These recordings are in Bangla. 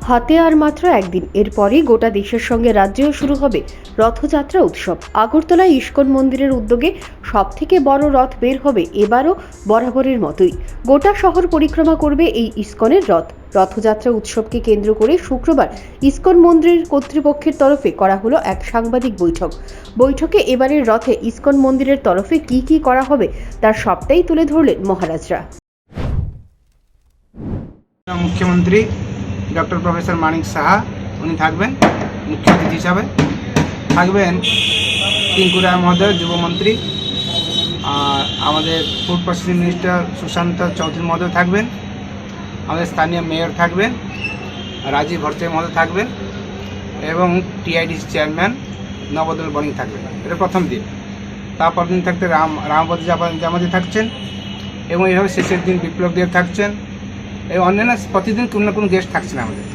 হাতে আর মাত্র একদিন, এরপরই গোটা দেশের সঙ্গে রাজ্যেও শুরু হবে রথযাত্রা উৎসব। আগরতলায় ইস্কন মন্দিরের উদ্যোগে সবথেকে বড় রথ বের হবে এবারও বরাবরের মতোই। গোটা শহর পরিক্রমা করবে এই ইস্কনের রথ। রথযাত্রা উৎসবকে কেন্দ্র করে শুক্রবার ইস্কন মন্দিরের কর্তৃপক্ষের তরফে করা হলো এক সাংবাদিক বৈঠক। বৈঠকে এবারের রথে ইস্কন মন্দিরের তরফে কি করা হবে তার সবটাই তুলে ধরলেন মহারাজরা। মুখ্যমন্ত্রী ডক্টর প্রফেসর মানিক সাহা উনি থাকবেন মুখ্য অতিথি হিসাবে, থাকবেন টিঙ্কু রায় মহোদয় যুবমন্ত্রী, আর আমাদের food processing minister Sushanta Chowdhury মহোদয় থাকবেন, আমাদের স্থানীয় মেয়র থাকবেন, রাজীব ভট্টাচার্য মহোদয় থাকবেন এবং টিআইডিসি চেয়ারম্যান নবদল বণিক থাকবেন। এটা প্রথম দিন। তারপর দিন থাকতে রামপদ জামাতি থাকছেন এবং এইভাবে শেষের দিন বিপ্লব দেব থাকছেন। এই অন্যান্য প্রতিদিন কোনো না কোনো গেস্ট থাকছে না আমাদের।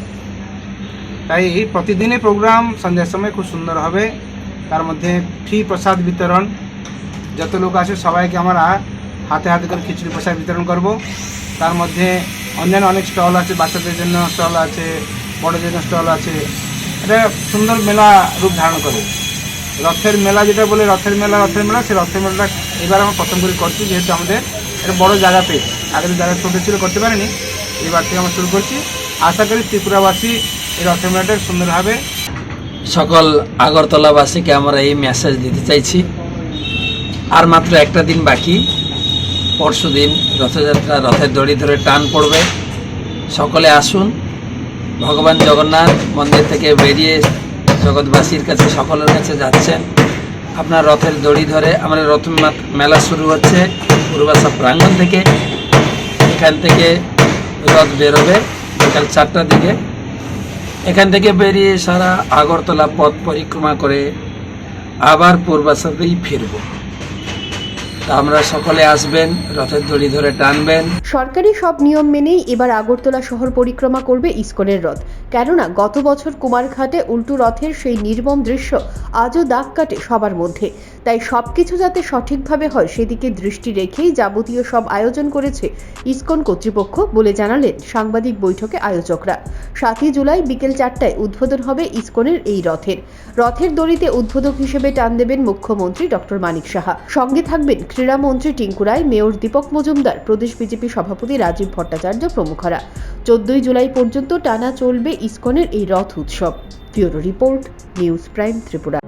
তাই প্রতিদিনই প্রোগ্রাম সন্ধ্যার সময় খুব সুন্দর হবে। তার মধ্যে ফ্রি প্রসাদ বিতরণ, যত লোক আছে সবাইকে আমরা হাতে হাতে করে খিচুড়ি প্রসাদ বিতরণ করব। তার মধ্যে অন্যান্য অনেক স্টল আছে, বাচ্চাদের জন্য স্টল আছে, বড়দের জন্য স্টল আছে। এটা সুন্দর মেলা রূপ ধারণ করে। রথের মেলা যেটা বলে রথের মেলা সেই রথের মেলাটা এবার আমরা প্রথম করে করছি, যেহেতু আমাদের একটা বড় জায়গা পেয়ে, আগের জায়গা ছোটো ছিল করতে পারিনি, এবার থেকে আমরা শুরু করছি। আশা করি ত্রিপুরাবাসী এই রথের মেলাটা সুন্দরভাবে। সকল আগরতলাবাসীকে আমরা এই মেসেজ দিতে চাইছি, আর মাত্র একটা দিন বাকি। পরশু দিন রথযাত্রা, রথের দড়ি ধরে টান পড়বে। সকলে আসুন। ভগবান জগন্নাথ মন্দির থেকে বেরিয়ে জগৎবাসীর কাছে, সকলের কাছে যাচ্ছেন। আপনার রথের দড়ি ধরে আমাদের রথ মেলা শুরু হচ্ছে পূর্বাশা প্রাঙ্গণ থেকে। এখান থেকে রথ বেরোবে বিকাল 4টার দিকে। এখান থেকে বেরিয়ে সারা আগরতলা পথ পরিক্রমা করে আবার পূর্বাশাতেই ফিরব। আমরা সকলে আসবেন, রথের দড়ি ধরে টানবেন। সরকারি সব নিয়ম মেনেই এবার আগরতলা শহর পরিক্রমা করবে ইস্কনের রথ। কেননা গত বছর কুমারঘাটে উল্টো রথের সেই নির্মম দৃশ্য আজও দাগ কাটে সবার মধ্যে। তাই সবকিছু যাতে সঠিকভাবে হয় সেদিকে দৃষ্টি রেখেই যাবতীয় সব আয়োজন করেছে ইস্কন কর্তৃপক্ষ বলে জানালেন সাংবাদিক বৈঠকে আয়োজকরা। 7ই জুলাই বিকেল 4টায় উদ্বোধন হবে ইস্কনের এই রথের দড়িতে উদ্বোধক হিসেবে টান দেবেন মুখ্যমন্ত্রী ডক্টর মানিক সাহা। সঙ্গে থাকবেন ক্রীড়ামন্ত্রী টিঙ্কু রায়, মেয়র দীপক মজুমদার, প্রদেশ বিজেপি সভাপতি রাজীব ভট্টাচার্য প্রমুখরা। 14ই জুলাই পর্যন্ত টানা চলবে ইস্কনের এই রথ উৎসব। Bureau report, news prime Tripura.